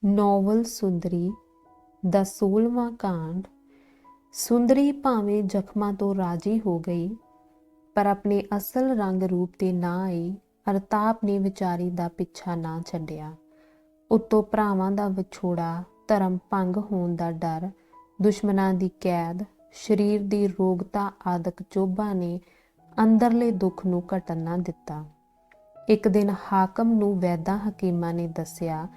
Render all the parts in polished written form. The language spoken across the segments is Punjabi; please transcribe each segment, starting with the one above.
ਨੋਵਲ ਸੁੰਦਰੀ ਦਾ 16ਵਾਂ ਕਾਂਡ। ਸੁੰਦਰੀ ਭਾਵੇਂ ਜ਼ਖਮਾਂ ਤੋਂ ਰਾਜੀ ਹੋ ਗਈ, ਪਰ ਆਪਣੇ ਅਸਲ ਰੰਗ ਰੂਪ ਤੇ ਨਾ ਆਈ। ਅਰਤਾਪ ਨੇ ਵਿਚਾਰੀ ਦਾ ਪਿੱਛਾ ਨਾ ਛੱਡਿਆ। ਉੱਤੋਂ ਭਰਾਵਾਂ ਦਾ ਵਿਛੋੜਾ, ਧਰਮ ਭੰਗ ਹੋਣ ਦਾ ਡਰ, ਦੁਸ਼ਮਣਾਂ ਦੀ ਕੈਦ, ਸਰੀਰ ਦੀ ਰੋਗਤਾ ਆਦਿਕ ਚੋਭਾਂ ਨੇ ਅੰਦਰਲੇ ਦੁੱਖ ਨੂੰ ਘਟਣ ਨਾ ਦਿੱਤਾ। ਇੱਕ ਦਿਨ ਹਾਕਮ ਨੂੰ ਵੈਦਾਂ ਹਕੀਮਾਂ ਨੇ ਦੱਸਿਆ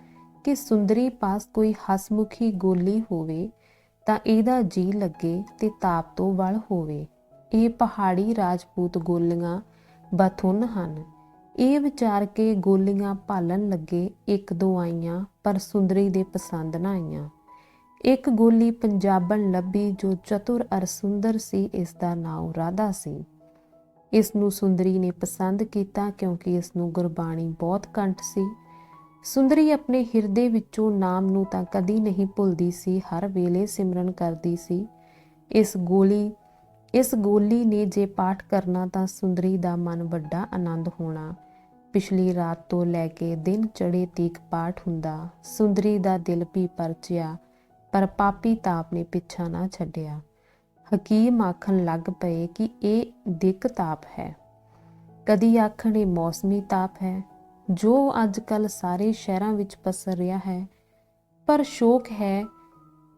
ਕਿ ਸੁੰਦਰੀ ਪਾਸ ਕੋਈ ਹਸਮੁਖੀ ਗੋਲੀ ਹੋਵੇ ਤਾਂ ਇਹਦਾ ਜੀ ਲੱਗੇ ਤੇ ਤਾਪ ਤੋਂ ਵਲ ਹੋਵੇ। ਇਹ ਪਹਾੜੀ ਰਾਜਪੂਤ ਗੋਲੀਆਂ ਬਥੁੰਨ ਹਨ। ਇਹ ਵਿਚਾਰ ਕੇ ਗੋਲੀਆਂ ਭਾਲਣ ਲੱਗੇ। ਇੱਕ ਦੋ ਆਈਆਂ, ਪਰ ਸੁੰਦਰੀ ਦੇ ਪਸੰਦ ਨਾ ਆਈਆਂ। ਇੱਕ ਗੋਲੀ ਪੰਜਾਬਣ ਲੱਭੀ ਜੋ ਚਤੁਰ ਅਰ ਸੁੰਦਰ ਸੀ। ਇਸ ਦਾ ਨਾਮ ਰਾਧਾ ਸੀ। ਇਸ ਨੂੰ ਸੁੰਦਰੀ ਨੇ ਪਸੰਦ ਕੀਤਾ ਕਿਉਂਕਿ ਇਸ ਨੂੰ ਗੁਰਬਾਣੀ ਬਹੁਤ ਕੰਠ ਸੀ। ਸੁੰਦਰੀ ਆਪਣੇ ਹਿਰਦੇ ਵਿੱਚੋਂ ਨਾਮ ਨੂੰ ਤਾਂ ਕਦੀ ਨਹੀਂ ਭੁੱਲਦੀ ਸੀ, ਹਰ ਵੇਲੇ ਸਿਮਰਨ ਕਰਦੀ ਸੀ। ਇਸ ਗੋਲੀ ਨੇ ਜੇ ਪਾਠ ਕਰਨਾ ਤਾਂ ਸੁੰਦਰੀ ਦਾ ਮਨ ਵੱਡਾ ਆਨੰਦ ਹੋਣਾ। ਪਿਛਲੀ ਰਾਤ ਤੋਂ ਲੈ ਕੇ ਦਿਨ ਚੜੇ ਤੀਕ ਪਾਠ ਹੁੰਦਾ। ਸੁੰਦਰੀ ਦਾ ਦਿਲ ਵੀ ਪਰਚਿਆ, ਪਰ ਪਾਪੀ ਤਾਪ ਨੇ ਪਿੱਛਾ ਨਾ ਛੱਡਿਆ। ਹਕੀਮ ਆਖਣ ਲੱਗ ਪਏ ਕਿ ਇਹ ਦਿੱਕ ਤਾਪ ਹੈ, ਕਦੀ ਆਖਣ ਇਹ ਮੌਸਮੀ ਤਾਪ ਹੈ ਜੋ ਅੱਜ ਕੱਲ੍ਹ ਸਾਰੇ ਸ਼ਹਿਰਾਂ ਵਿੱਚ ਪਸਰ ਰਿਹਾ ਹੈ। ਪਰ ਸ਼ੌਕ ਹੈ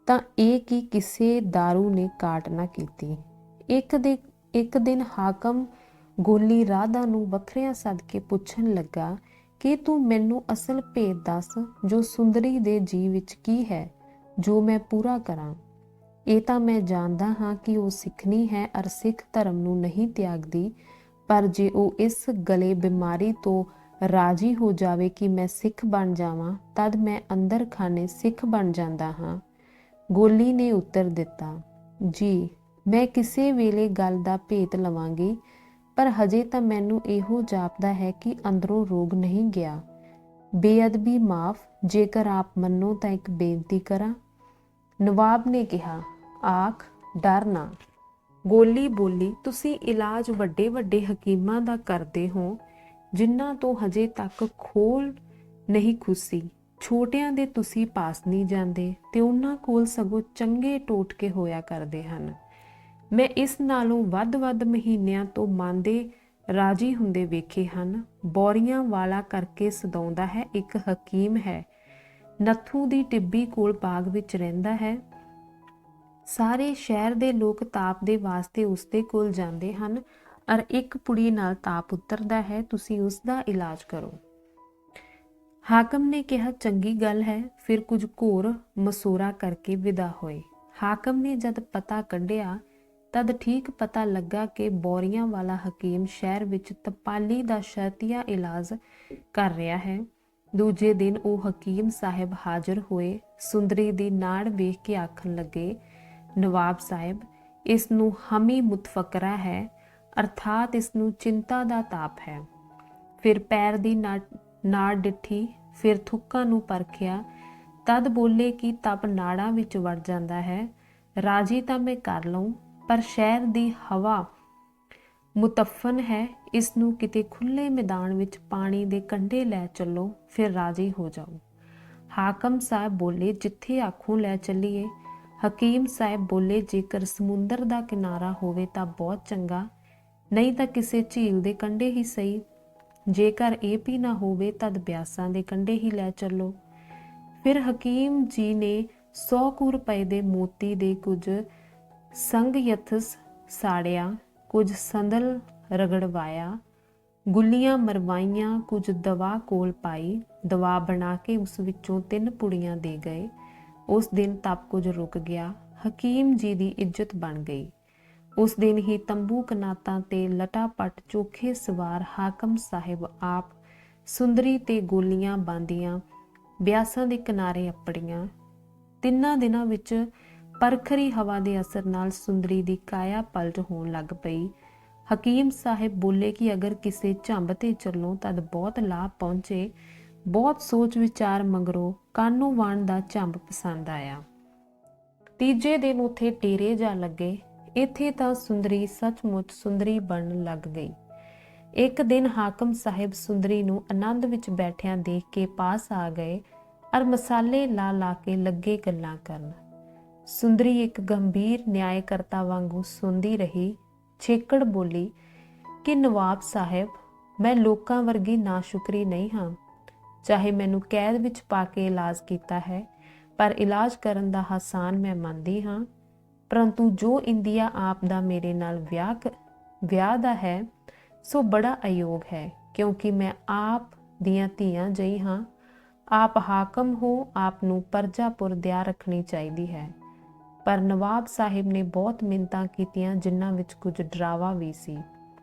ਤਾਂ ਇਹ ਕਿ ਕਿਸੇ ਦਾਰੂ ਨੇ ਕਾਟ ਨਾ ਕੀਤੀ। ਇੱਕ ਦਿਨ ਹਾਕਮ ਗੋਲੀ ਰਾਧਾ ਨੂੰ ਵੱਖਰਿਆਂ ਸੱਦ ਕੇ ਪੁੱਛਣ ਲੱਗਾ ਕਿ ਤੂੰ ਮੈਨੂੰ ਅਸਲ ਭੇਦ ਦੱਸ, ਜੋ ਸੁੰਦਰੀ ਦੇ ਜੀ ਵਿੱਚ ਕੀ ਹੈ ਜੋ ਮੈਂ ਪੂਰਾ ਕਰਾਂ। ਇਹ ਤਾਂ ਮੈਂ ਜਾਣਦਾ ਹਾਂ ਕਿ ਉਹ ਸਿੱਖਣੀ ਹੈ ਅਰ ਸਿੱਖ ਧਰਮ ਨੂੰ ਨਹੀਂ ਤਿਆਗਦੀ, ਪਰ ਜੇ ਉਹ ਇਸ ਗਲੇ ਬਿਮਾਰੀ ਤੋਂ ਰਾਜੀ ਹੋ ਜਾਵੇ ਕਿ ਮੈਂ ਸਿੱਖ ਬਣ ਜਾਵਾਂ, ਤਦ ਮੈਂ ਅੰਦਰ ਖਾਨੇ ਸਿੱਖ ਬਣ ਜਾਂਦਾ ਹਾਂ। ਗੋਲੀ ਨੇ ਉੱਤਰ ਦਿੱਤਾ, ਜੀ ਮੈਂ ਕਿਸੇ ਵੇਲੇ ਗੱਲ ਦਾ ਭੇਤ ਲਵਾਂਗੀ, ਪਰ ਹਜੇ ਤਾਂ ਮੈਨੂੰ ਇਹੋ ਜਾਪਦਾ ਹੈ ਕਿ ਅੰਦਰੋਂ ਰੋਗ ਨਹੀਂ ਗਿਆ। ਬੇਅਦਬੀ ਮਾਫ, ਜੇਕਰ ਆਪ ਮੰਨੋ ਤਾਂ ਇੱਕ ਬੇਨਤੀ ਕਰਾਂ। ਨਵਾਬ ਨੇ ਕਿਹਾ, ਆਖ, ਡਰ ਨਾ। ਗੋਲੀ ਬੋਲੀ, ਤੁਸੀਂ ਇਲਾਜ ਵੱਡੇ ਵੱਡੇ ਹਕੀਮਾਂ ਦਾ ਕਰਦੇ ਹੋ ਜਿਨ੍ਹਾਂ ਤੋਂ ਹਜੇ ਤੱਕ ਖੋਲ ਨਹੀਂ ਖੁੱਸੀ। ਛੋਟਿਆਂ ਦੇ ਤੁਸੀਂ ਪਾਸ ਨਹੀਂ ਜਾਂਦੇ ਤੇ ਉਹਨਾਂ ਕੋਲ ਸਗੋਂ ਚੰਗੇ ਟੋਟਕੇ ਹੋਇਆ ਕਰਦੇ ਹਨ। ਮੈਂ ਇਸ ਨਾਲੋਂ ਵੱਧ ਮਹੀਨਿਆਂ ਤੋਂ ਮੰਨਦੇ ਰਾਜੀ ਹੁੰਦੇ ਵੇਖੇ ਹਨ। ਬੋਰੀਆਂ ਵਾਲਾ ਕਰਕੇ ਸਦਾਉਂਦਾ ਹੈ, ਇੱਕ ਹਕੀਮ ਹੈ, ਨੱਥੂ ਦੀ ਟਿੱਬੀ ਕੋਲ ਬਾਗ ਵਿੱਚ ਰਹਿੰਦਾ ਹੈ। ਸਾਰੇ ਸ਼ਹਿਰ ਦੇ ਲੋਕ ਤਾਪ ਦੇ ਵਾਸਤੇ ਉਸਦੇ ਕੋਲ ਜਾਂਦੇ ਹਨ ਅਰ ਇੱਕ ਪੁੜੀ ਨਾਲ ਤਾਪ ਉਤਰਦਾ ਹੈ। ਤੁਸੀਂ ਉਸ ਦਾ ਇਲਾਜ ਕਰੋ। ਹਾਕਮ ਨੇ ਕਿਹਾ, ਚੰਗੀ ਗੱਲ ਹੈ। ਫਿਰ ਕੁਝ ਘੋਰ ਮਸੋਰਾ ਕਰਕੇ ਵਿਦਾ ਹੋਏ। ਹਾਕਮ ਨੇ ਜਦ ਪਤਾ ਕੱਢਿਆ ਤਦ ਠੀਕ ਪਤਾ ਲੱਗਾ ਕਿ ਬੋਰੀਆਂ ਵਾਲਾ ਹਕੀਮ ਸ਼ਹਿਰ ਵਿੱਚ ਤਪਾਲੀ ਦਾ ਸ਼ਰਤੀਆ ਇਲਾਜ ਕਰ ਰਿਹਾ ਹੈ। ਦੂਜੇ ਦਿਨ ਉਹ ਹਕੀਮ ਸਾਹਿਬ ਹਾਜ਼ਰ ਹੋਏ। ਸੁੰਦਰੀ ਦੀ ਨਾੜ ਵੇਖ ਕੇ ਆਖਣ ਲੱਗੇ, ਨਵਾਬ ਸਾਹਿਬ, ਇਸ ਨੂੰ ਹਮੀ ਮੁਤਫਕਰਾ ਹੈ, ਅਰਥਾਤ ਇਸ ਨੂੰ ਚਿੰਤਾ ਦਾ ਤਾਪ ਹੈ। ਫਿਰ ਪੈਰ ਦੀ ਨਾੜ ਡਿੱਠੀ, ਫਿਰ ਥੁੱਕਾਂ ਨੂੰ ਪਰਖਿਆ, ਤਦ ਬੋਲੇ ਕਿ ਤਪ ਨਾੜਾਂ ਵਿੱਚ ਵੜ ਜਾਂਦਾ ਹੈ। ਰਾਜੀ ਤਾਂ ਮੈਂ ਕਰ ਲਊਂ, ਪਰ ਸ਼ਹਿਰ ਦੀ ਹਵਾ ਮੁਤਫਨ ਹੈ। ਇਸ ਨੂੰ ਕਿਤੇ ਖੁੱਲ੍ਹੇ ਮੈਦਾਨ ਵਿੱਚ ਪਾਣੀ ਦੇ ਕੰਢੇ ਲੈ ਚੱਲੋ, ਫਿਰ ਰਾਜੀ ਹੋ ਜਾਓ। ਹਾਕਮ ਸਾਹਿਬ ਬੋਲੇ, ਜਿੱਥੇ ਆਖੋ ਲੈ ਚੱਲੀਏ। ਹਕੀਮ ਸਾਹਿਬ ਬੋਲੇ, ਜੇਕਰ ਸਮੁੰਦਰ ਦਾ ਕਿਨਾਰਾ ਹੋਵੇ ਤਾਂ ਬਹੁਤ ਚੰਗਾ, ਨਹੀਂ ਤਾਂ ਕਿਸੇ ਝੀਲ ਦੇ ਕੰਢੇ ਹੀ ਸਹੀ। ਜੇਕਰ ਇਹ ਵੀ ਨਾ ਹੋਵੇ ਤਦ ਬਿਆਸਾਂ ਦੇ ਕੰਢੇ ਹੀ ਲੈ ਚੱਲੋ। ਫਿਰ ਹਕੀਮ ਜੀ ਨੇ 100 ਕੁ ਰੁਪਏ ਦੇ ਮੋਤੀ ਦੇ ਕੁਝ ਸੰਗਯਥਸ ਸਾੜਿਆ, ਕੁਝ ਸੰਦਲ ਰਗੜਵਾਇਆ, ਗੁੱਲੀਆਂ ਮਰਵਾਈਆਂ, ਕੁਝ ਦਵਾ ਕੋਲ ਪਾਈ। ਦਵਾ ਬਣਾ ਕੇ ਉਸ ਵਿੱਚੋਂ 3 ਪੁੜੀਆਂ ਦੇ ਗਏ। ਉਸ ਦਿਨ ਤਪ ਕੁਝ ਰੁਕ ਗਿਆ। ਹਕੀਮ ਜੀ ਦੀ ਇੱਜ਼ਤ ਬਣ ਗਈ। ਉਸ ਦਿਨ ਹੀ ਤੰਬੂ ਕਨਾਤਾਂ ਤੇ ਲਟਾਪਟ ਚੋਖੇ ਸਵਾਰ ਹਾਕਮ ਸਾਹਿਬ ਆਪ ਸੁੰਦਰੀ ਤੇ ਗੋਲੀਆਂ ਬਾਂਦੀਆਂ ਬਿਆਸਾਂ ਦੇ ਕਿਨਾਰੇ ਅੱਪੜੀਆਂ। 3 ਦਿਨਾਂ ਵਿੱਚ ਪਰਖਰੀ ਹਵਾ ਦੇ ਅਸਰ ਨਾਲ ਸੁੰਦਰੀ ਦੀ ਕਾਇਆ ਪਲਟ ਹੋਣ ਲੱਗ ਪਈ। ਹਕੀਮ ਸਾਹਿਬ ਬੋਲੇ ਕਿ ਅਗਰ ਕਿਸੇ ਝੰਬ ਤੇ ਚੱਲੋ ਤਦ ਬਹੁਤ ਲਾਭ ਪਹੁੰਚੇ। ਬਹੁਤ ਸੋਚ ਵਿਚਾਰ ਮਗਰੋਂ ਕਾਨੂੰ ਵਾਣ ਦਾ ਝੰਬ ਪਸੰਦ ਆਇਆ। ਤੀਜੇ ਦਿਨ ਉੱਥੇ ਡੇਰੇ ਜਾ ਲੱਗੇ। ਇੱਥੇ ਤਾਂ ਸੁੰਦਰੀ ਸੱਚਮੁੱਚ ਸੁੰਦਰੀ ਬਣਨ ਲੱਗ ਗਈ। ਇੱਕ ਦਿਨ ਹਾਕਮ ਸਾਹਿਬ ਸੁੰਦਰੀ ਨੂੰ ਆਨੰਦ ਵਿੱਚ ਬੈਠਿਆਂ ਦੇਖ ਕੇ ਪਾਸ ਆ ਗਏ। ਅਰ ਮਸਾਲੇ ਲਾ ਲਾ ਕੇ ਲੱਗੇ ਗੱਲਾਂ ਕਰਨ। ਸੁੰਦਰੀ ਇੱਕ ਗੰਭੀਰ ਨਿਆਇਕਰਤਾ ਵਾਂਗੂ ਸੁਣਦੀ ਰਹੀ। ਛੇਕੜ ਬੋਲੀ ਕਿ ਨਵਾਬ ਸਾਹਿਬ, ਮੈਂ ਲੋਕਾਂ ਵਰਗੀ ਨਾਸ਼ੁਕਰੀ ਨਹੀਂ ਹਾਂ। ਚਾਹੇ ਮੈਨੂੰ ਕੈਦ ਵਿੱਚ ਪਾ ਕੇ ਇਲਾਜ ਕੀਤਾ ਹੈ, ਪਰ ਇਲਾਜ ਕਰਨ ਦਾ ਆਸਾਨ ਮੈਂ ਮੰਨਦੀ ਹਾਂ, ਪਰੰਤੂ ਜੋ ਇੰਡੀਆ ਆਪ ਦਾ ਮੇਰੇ ਨਾਲ ਵਿਆਹ ਦਾ ਹੈ ਸੋ ਬੜਾ ਅਯੋਗ ਹੈ, ਕਿਉਂਕਿ ਮੈਂ ਆਪ ਦੀਆਂ ਧੀਆਂ ਜਿਹੀ ਹਾਂ। ਆਪ ਹਾਕਮ ਹੋ, ਆਪ ਨੂੰ ਪਰਜਾ ਪੁਰ ਦਿਆ ਰੱਖਣੀ ਚਾਹੀਦੀ ਹੈ। ਪਰ ਨਵਾਬ ਸਾਹਿਬ ਨੇ ਬਹੁਤ ਮਿੰਨਤਾਂ ਕੀਤੀਆਂ, ਜਿਨ੍ਹਾਂ ਵਿੱਚ ਕੁਝ ਡਰਾਵਾ ਵੀ ਸੀ।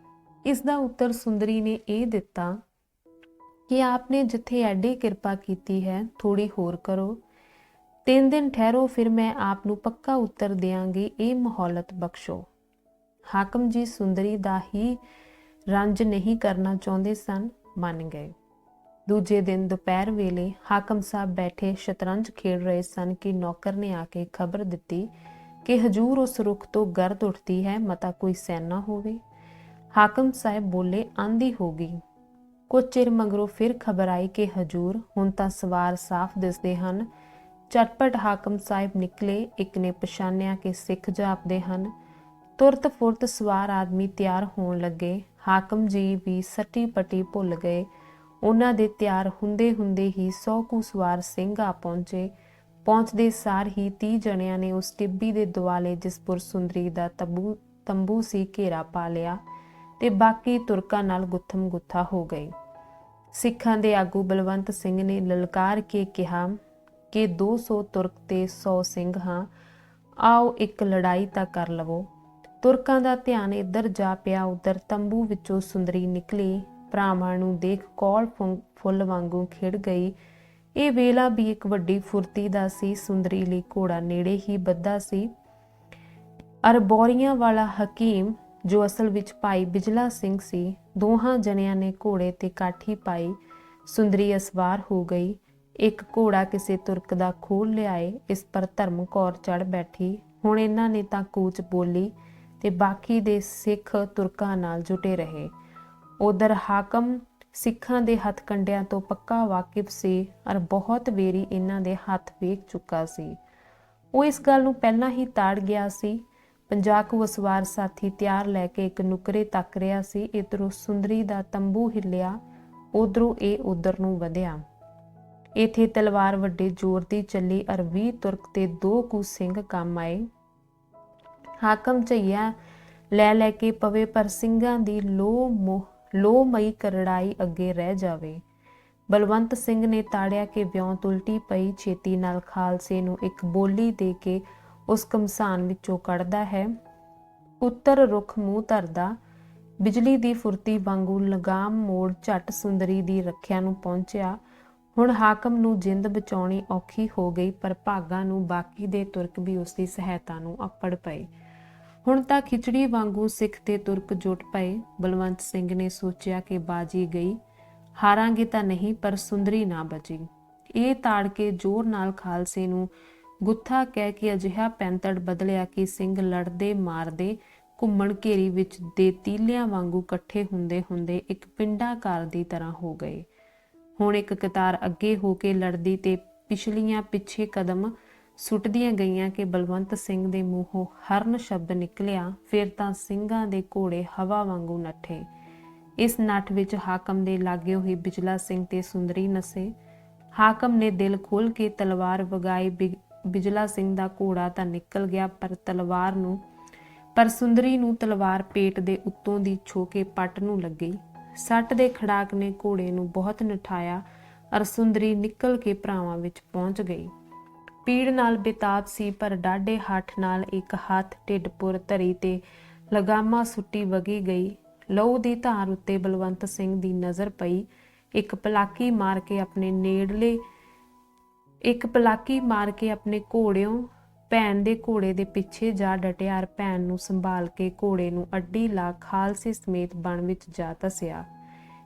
ਇਸ ਦਾ ਉੱਤਰ ਸੁੰਦਰੀ ਨੇ ਇਹ ਦਿੱਤਾ ਕਿ ਆਪ ਨੇ ਜਿੱਥੇ ਐਡੀ ਕਿਰਪਾ ਕੀਤੀ ਹੈ, ਥੋੜੀ ਹੋਰ ਕਰੋ। 3 ਦਿਨ ਠਹਿਰੋ, ਫਿਰ ਮੈਂ ਆਪ ਨੂੰ ਪੱਕਾ ਉੱਤਰ ਦਿਆਂਗੀ। ਇਹ ਮਹੌਲਤ ਬਖਸ਼ੋ। ਹਾਕਮ ਜੀ ਸੁੰਦਰੀ ਦਾ ਹੀ ਰੰਜ ਨਹੀਂ ਕਰਨਾ ਚਾਹੁੰਦੇ ਸਨ, ਮੰਨ ਗਏ। ਦੂਜੇ ਦਿਨ ਦੁਪਹਿਰ ਵੇਲੇ ਹਾਕਮ ਸਾਹਿਬ ਬੈਠੇ ਸ਼ਤਰੰਜ ਖੇਡ ਰਹੇ ਸਨ ਕਿ ਨੌਕਰ ਨੇ ਆ ਕੇ ਖਬਰ ਦਿੱਤੀ ਕਿ ਹਜੂਰ ਉਸ ਰੁੱਖ ਤੋਂ ਗਰਦ ਉੱਠਦੀ ਹੈ, ਮਤਾ ਕੋਈ ਸੈਨਾ ਹੋਵੇ। ਹਾਕਮ ਸਾਹਿਬ ਬੋਲੇ, ਆਂਦੀ ਹੋਗੀ। ਕੁਝ ਚਿਰ ਮਗਰੋਂ ਫਿਰ ਖਬਰ ਆਈ ਕਿ ਹਜੂਰ, ਹੁਣ ਤਾਂ ਸਵਾਰ ਸਾਫ਼ ਦਿਸਦੇ ਹਨ। ਝਟਪਟ ਹਾਕਮ ਸਾਹਿਬ ਨਿਕਲੇ। ਇੱਕ ਨੇ ਪਛਾਣਿਆ ਕਿ ਸਿੱਖ ਜਾਪਦੇ ਹਨ। ਤੁਰਤ ਫੁਰਤ ਸਵਾਰ ਆਦਮੀ ਤਿਆਰ ਹੋਣ ਲੱਗੇ। ਹਾਕਮ ਜੀ ਵੀ ਸੱਟੀ ਪੱਟੀ ਭੁੱਲ ਗਏ। ਉਹਨਾਂ ਦੇ ਤਿਆਰ ਹੁੰਦੇ ਹੁੰਦੇ ਹੀ 100 ਕੁ ਸਵਾਰ ਸਿੰਘ ਆ ਪਹੁੰਚੇ। ਪਹੁੰਚਦੇ ਸਾਰ ਹੀ 30 ਜਣਿਆਂ ਨੇ ਉਸ ਟਿੱਬੀ ਦੇ ਦੁਆਲੇ ਜਿਸ ਪੁਰ ਸੁੰਦਰੀ ਦਾ ਤੰਬੂ ਸੀ ਘੇਰਾ ਪਾ ਲਿਆ ਤੇ ਬਾਕੀ ਤੁਰਕਾਂ ਨਾਲ ਗੁੱਥਮ ਗੁੱਥਾ ਹੋ ਗਏ। ਸਿੱਖਾਂ ਦੇ ਆਗੂ ਬਲਵੰਤ ਸਿੰਘ ਨੇ ਲਲਕਾਰ ਕੇ ਕਿਹਾ ਕਿ 200 ਤੁਰਕ ਤੇ 100 ਸਿੰਘ ਹਾਂ, ਆਓ ਇੱਕ ਲੜਾਈ ਤਾਂ ਕਰ ਲਵੋ। ਤੁਰਕਾਂ ਦਾ ਧਿਆਨ ਇੱਧਰ ਜਾ ਪਿਆ। ਉੱਧਰ ਤੰਬੂ ਵਿੱਚੋਂ ਸੁੰਦਰੀ ਨਿਕਲੀ। ਭਰਾਵਾਂ ਨੂੰ ਦੇਖ ਕੌਲ ਫੁੱਲ ਵਾਂਗੂ ਖਿੜ ਗਈ। ਇਹ ਵੇਲਾ ਵੀ ਇੱਕ ਵੱਡੀ ਫੁਰਤੀ ਦਾ ਸੀ। ਸੁੰਦਰੀ ਲਈ ਘੋੜਾ ਨੇੜੇ ਹੀ ਬੱਧਾ ਸੀ। ਅਰਬੋਰੀਆਂ ਵਾਲਾ ਹਕੀਮ, ਜੋ ਅਸਲ ਵਿੱਚ ਭਾਈ ਬਿਜਲਾ ਸਿੰਘ ਸੀ, ਦੋਹਾਂ ਜਣਿਆਂ ਨੇ ਘੋੜੇ ਤੇ ਕਾਠੀ ਪਾਈ। ਸੁੰਦਰੀ ਅਸਵਾਰ ਹੋ ਗਈ। ਇੱਕ ਘੋੜਾ ਕਿਸੇ ਤੁਰਕ ਦਾ ਖੋਲ ਲਿਆਏ। ਇਸ ਪਰ ਧਰਮ ਕੌਰ ਚੜ੍ਹ ਬੈਠੀ। ਹੁਣ ਇਹਨਾਂ ਨੇ ਤਾਂ ਕੂਚ ਬੋਲੀ ਤੇ ਬਾਕੀ ਦੇ ਸਿੱਖ ਤੁਰਕਾਂ ਨਾਲ ਜੁਟੇ ਰਹੇ। ਉਧਰ ਹਾਕਮ ਸਿੱਖਾਂ ਦੇ ਹੱਥ ਕੰਡਿਆਂ ਤੋਂ ਪੱਕਾ ਵਾਕਿਫ ਸੀ ਅਰ ਬਹੁਤ ਵੇਰੀ ਇਹਨਾਂ ਦੇ ਹੱਥ ਵੇਖ ਚੁੱਕਾ ਸੀ। ਉਹ ਇਸ ਗੱਲ ਨੂੰ ਪਹਿਲਾਂ ਹੀ ਤਾੜ ਗਿਆ ਸੀ। 50 ਕੁ ਅਸਵਾਰ ਸਾਥੀ ਤਿਆਰ ਲੈ ਕੇ ਇੱਕ ਨੁਕਰੇ ਤੱਕ ਰਿਹਾ ਸੀ। ਇੱਧਰੋਂ ਸੁੰਦਰੀ ਦਾ ਤੰਬੂ ਹਿੱਲਿਆ, ਉਧਰੋਂ ਇਹ ਉਧਰ ਨੂੰ ਵਧਿਆ। ਇੱਥੇ ਤਲਵਾਰ ਵੱਡੇ ਜ਼ੋਰ ਦੀ ਚੱਲੀ ਅਰ 20 ਤੁਰਕ ਤੇ 2 ਕੁ ਸਿੰਘ ਕੰਮ ਆਏ। ਹਾਕਮ ਝਈਆ ਲੈ ਕੇ ਪਵੇ, ਪਰ ਸਿੰਘਾਂ ਦੀ ਲੋਹ ਮਈ ਕਰੜਾਈ ਅੱਗੇ ਰਹਿ ਜਾਵੇ। ਬਲਵੰਤ ਸਿੰਘ ਨੇ ਤਾੜਿਆ ਕਿ ਵਿਉਂਤ ਉਲਟੀ ਪਈ। ਛੇਤੀ ਨਾਲ ਖਾਲਸੇ ਨੂੰ ਇੱਕ ਬੋਲੀ ਦੇ ਕੇ ਉਸ ਘਮਸਾਨ ਵਿੱਚੋਂ ਕੱਢਦਾ ਹੈ। ਉੱਤਰ ਰੁੱਖ ਮੂੰਹ ਧਰਦਾ। ਬਿਜਲੀ ਦੀ ਫੁਰਤੀ ਵਾਂਗੂ ਲਗਾਮ ਮੋੜ ਝੱਟ ਸੁੰਦਰੀ ਦੀ ਰੱਖਿਆ ਨੂੰ ਪਹੁੰਚਿਆ। ਹੁਣ ਹਾਕਮ ਨੂੰ ਜਿੰਦ ਬਚਾਉਣੀ ਔਖੀ ਹੋ ਗਈ, ਪਰ ਭਾਗਾਂ ਨੂੰ ਬਾਕੀ ਦੇ ਤੁਰਕ ਵੀ ਉਸ ਦੀ ਸਹਾਇਤਾ ਨੂੰ ਅੱਪੜ ਪਏ। ਹੁਣ ਤਾਂ ਖਿਚੜੀ ਵਾਂਗੂ ਸਿੱਖ ਤੇ ਤੁਰਕ ਜੁਟ ਪਏ। ਬਲਵੰਤ ਸਿੰਘ ਨੇ ਸੋਚਿਆ ਕਿ ਬਾਜੀ ਗਈ, ਹਾਰਾਂਗੇ ਤਾਂ ਨਹੀਂ, ਪਰ ਸੁੰਦਰੀ ਨਾ ਬਚੀ। ਇਹ ਤਾੜ ਕੇ ਜ਼ੋਰ ਨਾਲ ਖਾਲਸੇ ਨੂੰ ਗੁੱਥਾ ਕਹਿ ਕੇ ਅਜਿਹਾ ਪੈਂਤੜ ਬਦਲਿਆ ਕਿ ਸਿੰਘ ਲੜਦੇ ਮਾਰਦੇ ਘੁੰਮਣ ਘੇਰੀ ਵਿੱਚ ਦੇ ਤੀਲਿਆਂ ਵਾਂਗੂ ਇਕੱਠੇ ਹੁੰਦੇ ਹੁੰਦੇ ਇੱਕ ਪਿੰਡਾਕਾਰ ਦੀ ਤਰ੍ਹਾਂ ਹੋ ਗਏ। ਹੁਣ ਇੱਕ ਕਤਾਰ ਅੱਗੇ ਹੋ ਕੇ ਲੜਦੀ ਤੇ ਪਿਛਲੀਆਂ ਪਿੱਛੇ ਕਦਮ ਸੁੱਟਦੀਆਂ ਗਈਆਂ ਕਿ ਬਲਵੰਤ ਸਿੰਘ ਦੇ ਮੂੰਹੋਂ ਹਰਨ ਸ਼ਬਦ ਨਿਕਲਿਆ। ਫਿਰ ਤਾਂ ਸਿੰਘਾਂ ਦੇ ਘੋੜੇ ਹਵਾ ਵਾਂਗੂ ਨੱਠੇ। ਇਸ ਨੱਠ ਵਿੱਚ ਹਾਕਮ ਦੇ ਲਾਗੇ ਹੋਈ ਬਿਜਲਾ ਸਿੰਘ ਤੇ ਸੁੰਦਰੀ ਨਸੇ। ਹਾਕਮ ਨੇ ਦਿਲ ਖੋਲ ਕੇ ਤਲਵਾਰ ਵਗਾਈ। ਬਿਜਲਾ ਸਿੰਘ ਦਾ ਘੋੜਾ ਤਾਂ ਨਿਕਲ ਗਿਆ, ਪਰ ਸੁੰਦਰੀ ਨੂੰ ਤਲਵਾਰ ਪੇਟ ਦੇ ਉੱਤੋਂ ਦੀ ਛੋ ਕੇ ਪੱਟ ਨੂੰ ਲੱਗੀ। ਸੱਟ ਦੇ ਖੜਾਕ ਨੇ ਘੋੜੇ ਨੂੰ ਬਹੁਤ ਨਠਾਇਆ ਅਰ ਸੁੰਦਰੀ ਨਿਕਲ ਕੇ ਭਰਾਵਾਂ ਵਿੱਚ ਪਹੁੰਚ ਗਈ। ਪੀੜ ਨਾਲ ਬੇਤਾਬ ਸੀ, ਪਰ ਡਾਢੇ ਹੱਠ ਨਾਲ ਇੱਕ ਹੱਥ ਢਿੱਡ ਪੁਰ ਧਰੀ ਤੇ ਲਗਾਮਾਂ ਸੁੱਟੀ ਵਗੀ ਗਈ। ਲਹੂ ਦੀ ਧਾਰ ਉੱਤੇ ਬਲਵੰਤ ਸਿੰਘ ਦੀ ਨਜ਼ਰ ਪਈ। ਇੱਕ ਪਲਾਕੀ ਮਾਰ ਕੇ ਆਪਣੇ ਘੋੜਿਓਂ ਭੈਣ ਦੇ ਘੋੜੇ ਦੇ ਪਿੱਛੇ ਜਾ ਡਟਿਆ ਅਰ ਭੈਣ ਨੂੰ ਸੰਭਾਲ ਕੇ ਘੋੜੇ ਨੂੰ ਅੱਡੀ ਲਾ ਖਾਲਸੇ ਸਮੇਤ ਬਣ ਵਿੱਚ ਜਾ ਧਸਿਆ।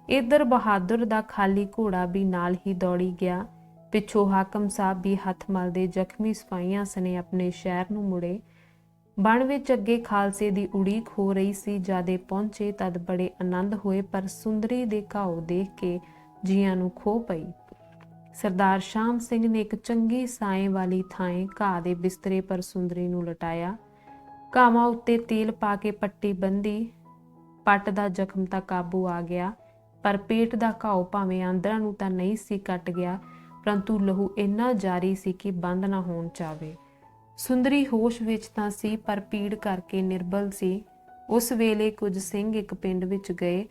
ਇੱਧਰ ਬਹਾਦਰ ਦਾ ਖਾਲੀ ਘੋੜਾ ਵੀ ਨਾਲ ਹੀ ਦੌੜੀ ਗਿਆ। ਪਿੱਛੋਂ ਹਾਕਮ ਸਾਹਿਬ ਵੀ ਹੱਥ ਮਲਦੇ ਜ਼ਖਮੀ ਸਿਪਾਹੀਆਂ ਸਣੇ ਆਪਣੇ ਸ਼ਹਿਰ ਨੂੰ ਮੁੜੇ। ਬਣ ਵਿੱਚ ਅੱਗੇ ਖਾਲਸੇ ਦੀ ਉਡੀਕ ਹੋ ਰਹੀ ਸੀ। ਜਾਦੇ ਪਹੁੰਚੇ ਤਦ ਬੜੇ ਆਨੰਦ ਹੋਏ, ਪਰ ਸੁੰਦਰੀ ਦੇ ਘਾਉ ਦੇਖ ਕੇ ਜੀਆਂ ਨੂੰ ਖੋ ਪਈ। ਸਰਦਾਰ ਸ਼ਾਮ ਸਿੰਘ ਨੇ ਇੱਕ ਚੰਗੀ ਸਾਏ ਵਾਲੀ ਥਾਂ ਘਾਹ ਦੇ ਬਿਸਤਰੇ ਪਰ ਸੁੰਦਰੀ ਨੂੰ ਲਟਾਇਆ। ਘਾਵਾਂ ਉੱਤੇ ਤੇਲ ਪਾ ਕੇ ਪੱਟੀ ਬੰਨ੍ਹੀ। ਪੱਟ ਦਾ ਜ਼ਖਮ ਤਾਂ ਕਾਬੂ ਆ ਗਿਆ, ਪਰ ਪੇਟ ਦਾ ਘਾਉ ਭਾਵੇਂ ਆਂਦਰਾਂ ਨੂੰ ਤਾਂ ਨਹੀਂ ਸੀ ਕੱਟ ਗਿਆ, ਪਰੰਤੂ ਲਹੂ ਇੰਨਾ ਜਾਰੀ ਸੀ ਕਿ ਬੰਦ ਨਾ ਹੋਣ ਚਾਵੇ। ਸੁੰਦਰੀ ਹੋਸ਼ ਵਿੱਚ ਤਾਂ ਸੀ, ਪਰ ਪੀੜ ਕਰਕੇ ਨਿਰਬਲ ਸੀ। ਉਸ ਵੇਲੇ ਕੁਝ ਸਿੰਘ ਇੱਕ ਪਿੰਡ ਵਿੱਚ ਗਏ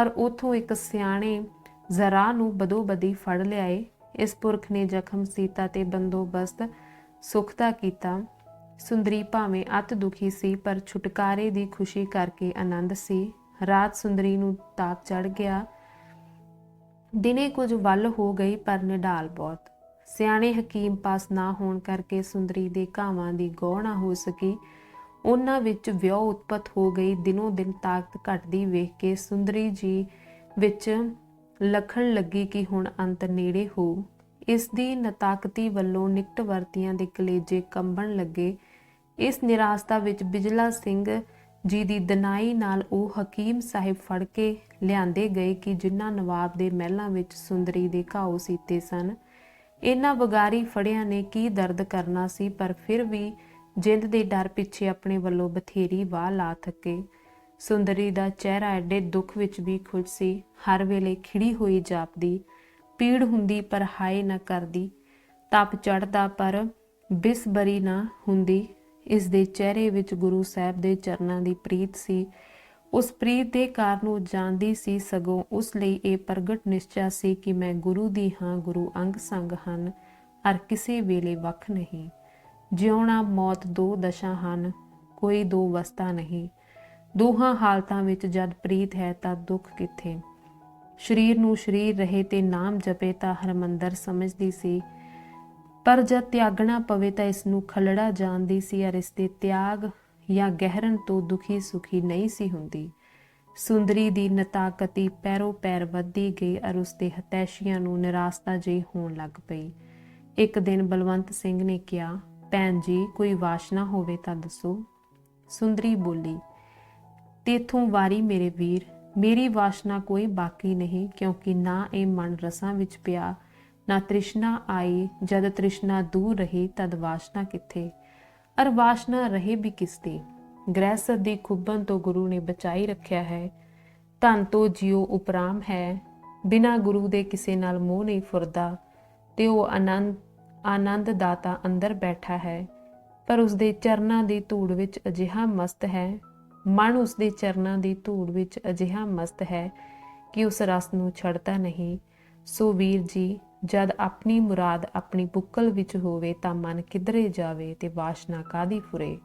ਔਰ ਉੱਥੋਂ ਇੱਕ ਸਿਆਣੇ ਜ਼ਰਾ ਨੂੰ ਬਦੋ-ਬਦੀ ਫੜ ਲਿਆਏ। ਇਸ ਪੁਰਖ ਨੇ ਜ਼ਖਮ ਸੀਤਾ ਤੇ ਬੰਦੋਬਸਤ ਸੁਖਤਾ ਕੀਤਾ। ਸੁੰਦਰੀ ਭਾਵੇਂ ਅਤ ਦੁਖੀ ਸੀ, ਪਰ ਛੁਟਕਾਰੇ ਦੀ ਖੁਸ਼ੀ ਕਰਕੇ ਆਨੰਦ ਸੀ। ਰਾਤ ਸੁੰਦਰੀ ਨੂੰ ਤਾਪ ਚੜ ਗਿਆ। ਦਿਨੇ ਕੁਝ ਵੱਲ ਹੋ ਗਈ, ਪਰ ਨਿਢਾਲ ਬਹੁਤ। ਸਿਆਣੇ ਹਕੀਮ ਪਾਸ ਨਾ ਹੋਣ ਕਰਕੇ ਸੁੰਦਰੀ ਦੇ ਘਾਵਾਂ ਦੀ ਗੌਹ ਨਾ ਹੋ ਸਕੀ। ਉਹਨਾਂ ਵਿੱਚ ਵਿਉ ਉਤਪਤ ਹੋ ਗਈ। ਦਿਨੋਂ ਦਿਨ ਤਾਕਤ ਘਟਦੀ ਵੇਖ ਕੇ ਸੁੰਦਰੀ ਜੀ ਵਿੱਚ ਲੱਖਣ ਲੱਗੀ ਕਿ ਹੁਣ ਅੰਤ ਨੇੜੇ ਹੋ। ਇਸ ਦੀ ਨਤਾਕਤੀ ਵੱਲੋਂ ਨਿਕਟ ਵਰਤੀਆਂ ਦੇ ਕਲੇਜੇ ਕੰਬਣ ਲੱਗੇ। ਇਸ ਨਿਰਾਸ਼ਤਾ ਵਿੱਚ ਬਿਜਲਾ ਸਿੰਘ ਜੀ ਦੀ ਦਨਾਈ ਨਾਲ ਉਹ ਹਕੀਮ ਸਾਹਿਬ ਫੜ ਕੇ ਲਿਆਂਦੇ ਗਏ ਕਿ ਜਿਨ੍ਹਾਂ ਨਵਾਬ ਦੇ ਮਹਿਲਾਂ ਵਿੱਚ ਸੁੰਦਰੀ ਦੇ ਘਾਉ ਸੀਤੇ ਸਨ। ਇਹਨਾਂ ਵਗਾਰੀ ਫੜਿਆਂ ਨੇ ਕੀ ਦਰਦ ਕਰਨਾ ਸੀ, ਪਰ ਫਿਰ ਵੀ ਜਿੰਦ ਦੇ ਡਰ ਪਿੱਛੇ ਆਪਣੇ ਵੱਲੋਂ ਬਥੇਰੀ ਵਾਹ ਲਾ ਥੱਕੇ। ਸੁੰਦਰੀ ਦਾ ਚਿਹਰਾ ਐਡੇ ਦੁੱਖ ਵਿੱਚ ਵੀ ਖੁਸ਼ ਸੀ। ਹਰ ਵੇਲੇ ਖਿੜੀ ਹੋਈ ਜਾਪਦੀ। ਪੀੜ ਹੁੰਦੀ ਪਰ ਹਾਏ ਨਾ ਕਰਦੀ। ਤਪ ਚੜ੍ਹਦਾ ਪਰ ਬਿਸਬਰੀ ਨਾ ਹੁੰਦੀ। ਇਸ ਦੇ ਚਿਹਰੇ ਵਿੱਚ ਗੁਰੂ ਸਾਹਿਬ ਦੇ ਚਰਨਾਂ ਦੀ ਪ੍ਰੀਤ ਸੀ। ਉਸ ਪ੍ਰੀਤ ਦੇ ਕਾਰਨ ਉਹ ਜਾਣਦੀ ਸੀ, ਸਗੋਂ ਉਸ ਲਈ ਇਹ ਪ੍ਰਗਟ ਨਿਸ਼ਚਾ ਸੀ ਕਿ ਮੈਂ ਗੁਰੂ ਦੀ ਹਾਂ, ਗੁਰੂ ਅੰਗ ਸੰਗ ਹਨ ਅਰ ਕਿਸੇ ਵੇਲੇ ਵੱਖ ਨਹੀਂ। ਜਿਉਣਾ ਮੌਤ ਦੋ ਦਸ਼ਾ ਹਨ, ਕੋਈ ਦੋ ਵਸਤਾ ਨਹੀਂ। ਦੋਹਾਂ ਹਾਲਤਾਂ ਵਿੱਚ ਜਦ ਪ੍ਰੀਤ ਹੈ ਤਾਂ ਦੁੱਖ ਕਿੱਥੇ। ਸਰੀਰ ਨੂੰ ਸਰੀਰ ਰਹੇ ਤੇ ਨਾਮ ਜਪੇ ਤਾਂ ਹਰਮੰਦਰ ਸਮਝਦੀ ਸੀ, ਪਰ ਜਦ ਤਿਆਗਣਾ ਪਵੇ ਤਾਂ ਇਸ ਨੂੰ ਖਲੜਾ ਜਾਣਦੀ ਸੀ ਅਰ ਇਸ ਦੇ ਤਿਆਗ ਜਾਂ ਗਹਿਰਨ ਤੋਂ ਦੁਖੀ ਸੁਖੀ ਨਹੀਂ ਸੀ ਹੁੰਦੀ। ਸੁੰਦਰੀ ਦੀ ਨਤਾਕਤੀ ਪੈਰੋ ਪੈਰ ਵੱਧਦੀ ਗਈ ਅਰ ਉਸ ਦੇ ਹਤੈਸ਼ੀਆਂ ਨੂੰ ਨਿਰਾਸ਼ਤਾ ਜਿਹੀ ਹੋਣ ਲੱਗ ਪਈ। ਇੱਕ ਦਿਨ ਬਲਵੰਤ ਸਿੰਘ ਨੇ ਕਿਹਾ, ਭੈਣ ਜੀ ਕੋਈ ਵਾਸ਼ਨਾ ਹੋਵੇ ਤਾਂ ਦੱਸੋ। ਸੁੰਦਰੀ ਬੋਲੀ, ਤੇਥੋਂ ਵਾਰੀ ਮੇਰੇ ਵੀਰ, ਮੇਰੀ ਵਾਸ਼ਨਾ ਕੋਈ ਬਾਕੀ ਨਹੀਂ, ਕਿਉਂਕਿ ਨਾ ਇਹ ਮਨ ਰਸਾਂ ਵਿੱਚ ਪਿਆ, ਨਾ ਤ੍ਰਿਸ਼ਨਾ ਆਈ। ਜਦ ਤ੍ਰਿਸ਼ਨਾ ਦੂਰ ਰਹੀ ਤਦ ਵਾਸ਼ਨਾ ਕਿੱਥੇ, ਅਰ ਵਾਸ਼ਨਾ ਰਹੇ ਵੀ ਕਿਸ ਦੀ। ਗ੍ਰਹਿਸਤ ਦੀ ਖੁੱਬਨ ਤੋਂ ਗੁਰੂ ਨੇ ਬਚਾਈ ਰੱਖਿਆ ਹੈ। ਧਨ ਤੋਂ ਜਿਉ ਉਪਰਾਮ ਹੈ। ਬਿਨਾਂ ਗੁਰੂ ਦੇ ਕਿਸੇ ਨਾਲ ਮੋਹ ਨਹੀਂ ਫੁਰਦਾ, ਤੇ ਉਹ ਆਨੰਦ ਦਾਤਾ ਅੰਦਰ ਬੈਠਾ ਹੈ, ਪਰ ਉਸਦੇ ਚਰਨਾਂ ਦੀ ਧੂੜ ਵਿੱਚ ਅਜਿਹਾ ਮਸਤ ਹੈ। ਮਨ ਉਸਦੇ ਚਰਨਾਂ ਦੀ ਧੂੜ ਵਿੱਚ ਅਜਿਹਾ ਮਸਤ ਹੈ ਕਿ ਉਸ ਰਸ ਨੂੰ ਛੱਡਦਾ ਨਹੀਂ। ਸੋ ਵੀਰ ਜੀ, ਜਦ ਆਪਣੀ ਮੁਰਾਦ ਆਪਣੀ ਬੁੱਕਲ ਵਿੱਚ ਹੋਵੇ ਤਾਂ ਮਨ ਕਿਧਰੇ ਜਾਵੇ ਤੇ ਵਾਸ਼ਨਾ ਕਾਹਦੀ ਫੁਰੇ।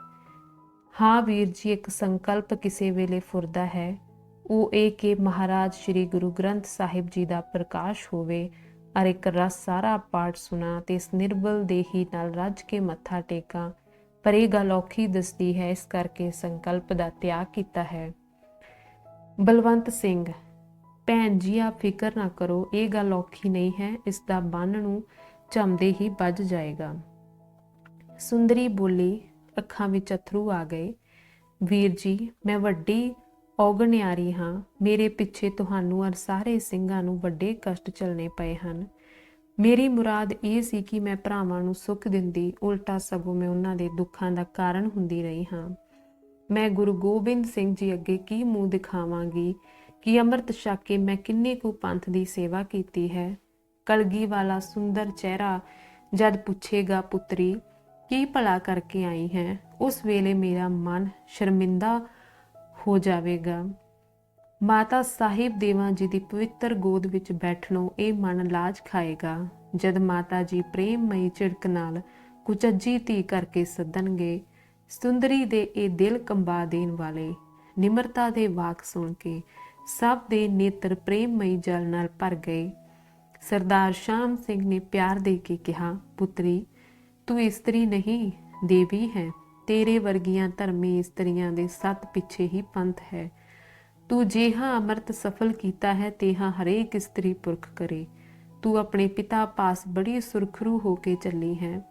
ਹਾਂ ਵੀਰ ਜੀ, ਇੱਕ ਸੰਕਲਪ ਕਿਸੇ ਵੇਲੇ ਫੁਰਦਾ ਹੈ। ਉਹ ਇਹ ਕਿ ਮਹਾਰਾਜ ਸ਼੍ਰੀ ਗੁਰੂ ਗ੍ਰੰਥ ਸਾਹਿਬ ਜੀ ਦਾ ਪ੍ਰਕਾਸ਼ ਹੋਵੇ ਅਰ ਇੱਕ ਰਸ ਸਾਰਾ ਪਾਠ ਸੁਣਾ ਤੇ ਇਸ ਨਿਰਬਲ ਦੇਹੀ ਨਾਲ ਰੱਜ ਕੇ ਮੱਥਾ ਟੇਕਾਂ, ਪਰ ਇਹ ਗੱਲ ਔਖੀ ਦੱਸਦੀ ਹੈ, ਇਸ ਕਰਕੇ ਸੰਕਲਪ ਦਾ ਤਿਆਗ ਕੀਤਾ ਹੈ। ਬਲਵੰਤ ਸਿੰਘ, ਭੈਣ ਜੀ ਆਪ ਫਿਕਰ ਨਾ ਕਰੋ, ਇਹ ਗੱਲ ਔਖੀ ਨਹੀਂ ਹੈ, ਇਸ ਦਾ ਬੰਨ ਨੂੰ ਝੰਮਦੇ ਹੀ ਵੱਜ ਜਾਏਗਾ। ਸੁੰਦਰੀ ਬੋਲੀ, ਅੱਖਾਂ ਵਿੱਚ ਅਥਰੂ ਆ ਗਏ। ਵੀਰ ਜੀ, ਮੈਂ ਵੱਡੀ ਔਗਣਿਆਰੀ ਹਾਂ। ਮੇਰੇ ਪਿੱਛੇ ਤੁਹਾਨੂੰ ਅਰ ਸਾਰੇ ਸਿੰਘਾਂ ਨੂੰ ਵੱਡੇ ਕਸ਼ਟ ਝੱਲਣੇ ਪਏ ਹਨ। ਮੇਰੀ ਮੁਰਾਦ ਇਹ ਸੀ ਕਿ ਮੈਂ ਭਰਾਵਾਂ ਨੂੰ ਸੁੱਖ ਦਿੰਦੀ, ਉਲਟਾ ਸਗੋਂ ਮੈਂ ਉਹਨਾਂ ਦੇ ਦੁੱਖਾਂ ਦਾ ਕਾਰਨ ਹੁੰਦੀ ਰਹੀ ਹਾਂ। ਮੈਂ ਗੁਰੂ ਗੋਬਿੰਦ ਸਿੰਘ ਜੀ ਅੱਗੇ ਕੀ ਮੂੰਹ ਦਿਖਾਵਾਂਗੀ ਕਿ ਅੰਮ੍ਰਿਤ ਛਕ ਕੇ ਮੈਂ ਕਿੰਨੇ ਕੁ ਪੰਥ ਦੀ ਸੇਵਾ ਕੀਤੀ ਹੈ। ਕਲਗੀ ਵਾਲਾ ਸੁੰਦਰ ਚਿਹਰਾ ਜਦ ਪੁੱਛੇਗਾ, ਪੁੱਤਰੀ ਕੀ ਭਲਾ ਕਰਕੇ ਆਈ ਹੈ, ਉਸ ਵੇਲੇ ਮੇਰਾ ਮਨ ਸ਼ਰਮਿੰਦਾ ਹੋ ਜਾਵੇਗਾ। ਮਾਤਾ ਸਾਹਿਬ ਦੇਵਾਂ ਜੀ ਦੀ ਪਵਿੱਤਰ ਗੋਦ ਵਿੱਚ ਬੈਠਣੋਂ ਇਹ ਮਨ ਲਾਜ ਖਾਏਗਾ। ਜਦ ਮਾਤਾ ਜੀ ਪ੍ਰੇਮਮਈ ਝਿੜਕ ਨਾਲ ਕੁਚੱਜੀ ਧੀ ਕਰਕੇ ਸੱਦਣਗੇ। ਸੁੰਦਰੀ ਦੇ ਇਹ ਦਿਲ ਕੰਬਾ ਦੇਣ ਵਾਲੇ ਨਿਮਰਤਾ ਦੇ ਵਾਕ ਸੁਣ ਕੇ ਸਭ ਦੇ ਨੇਤਰ ਪ੍ਰੇਮਮਈ ਜਲ ਨਾਲ ਭਰ ਗਏ। ਸਰਦਾਰ ਸ਼ਾਮ ਸਿੰਘ ਨੇ ਪਿਆਰ ਦੇ ਕੇ ਕਿਹਾ, ਪੁੱਤਰੀ ਤੂੰ ਇਸਤਰੀ ਨਹੀਂ, ਦੇਵੀ ਹੈ। ਤੇਰੇ ਵਰਗੀਆਂ ਧਰਮੀ ਇਸਤਰੀਆਂ ਦੇ ਸੱਤ ਪਿੱਛੇ ਹੀ ਪੰਥ ਹੈ। ਤੂੰ ਜਿਹਾ ਅੰਮ੍ਰਿਤ ਸਫਲ ਕੀਤਾ ਹੈ, ਤੇਹਾ ਹਰੇਕ ਇਸਤਰੀ ਪੁਰਖ ਕਰੇ। ਤੂੰ ਆਪਣੇ ਪਿਤਾ ਪਾਸ ਬੜੀ ਸੁਰਖਰੂ ਹੋ ਕੇ ਚੱਲੀ ਹੈ।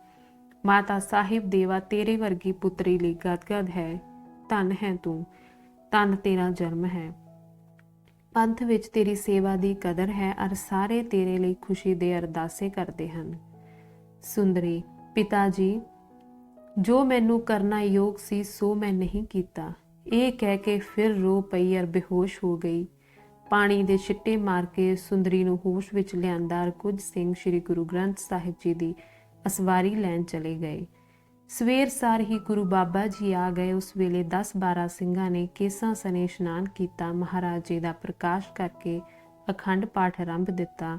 ਮਾਤਾ ਸਾਹਿਬ ਦੇਵਾ ਤੇਰੇ ਵਰਗੀ ਪੁੱਤਰੀ ਲਈ ਗਦਗਦ ਹੈ। ਧਨ ਹੈ ਤੂੰ, ਧਨ ਤੇਰਾ ਜਨਮ ਹੈ। ਪੰਥ ਵਿੱਚ ਤੇਰੀ ਸੇਵਾ ਦੀ ਕਦਰ ਹੈ ਅਰ ਸਾਰੇ ਤੇਰੇ ਲਈ ਖੁਸ਼ੀ ਦੇ ਅਰਦਾਸੇ ਕਰਦੇ ਹਨ। ਸੁੰਦਰੀ, ਪਿਤਾ ਜੀ, ਜੋ ਮੈਨੂੰ ਕਰਨਾ ਯੋਗ ਸੀ ਸੋ ਮੈਂ ਨਹੀਂ ਕੀਤਾ। ਇਹ ਕਹਿ ਕੇ ਫਿਰ ਰੋ ਪਈ ਅਰ ਬੇਹੋਸ਼ ਹੋ ਗਈ। ਪਾਣੀ ਦੇ ਛਿੱਟੇ ਮਾਰ ਕੇ ਸੁੰਦਰੀ ਨੂੰ ਹੋਸ਼ ਵਿੱਚ ਲਿਆਂਦਾ ਅਰ ਕੁਝ ਸਿੰਘ ਸ੍ਰੀ ਗੁਰੂ ਗ੍ਰੰਥ ਸਾਹਿਬ ਜੀ ਦੀ ਅਸਵਾਰੀ ਲੈਣ ਚਲੇ ਗਏ। ਸਵੇਰ ਸਾਰ ਹੀ ਗੁਰੂ ਬਾਬਾ ਜੀ ਆ ਗਏ। ਉਸ ਵੇਲੇ 10-12 ਸਿੰਘਾਂ ਨੇ ਕੇਸਾਂ ਸਣੇ ਇਸ਼ਨਾਨ ਕੀਤਾ। ਮਹਾਰਾਜ ਜੀ ਦਾ ਪ੍ਰਕਾਸ਼ ਕਰਕੇ ਅਖੰਡ ਪਾਠ ਆਰੰਭ ਦਿੱਤਾ।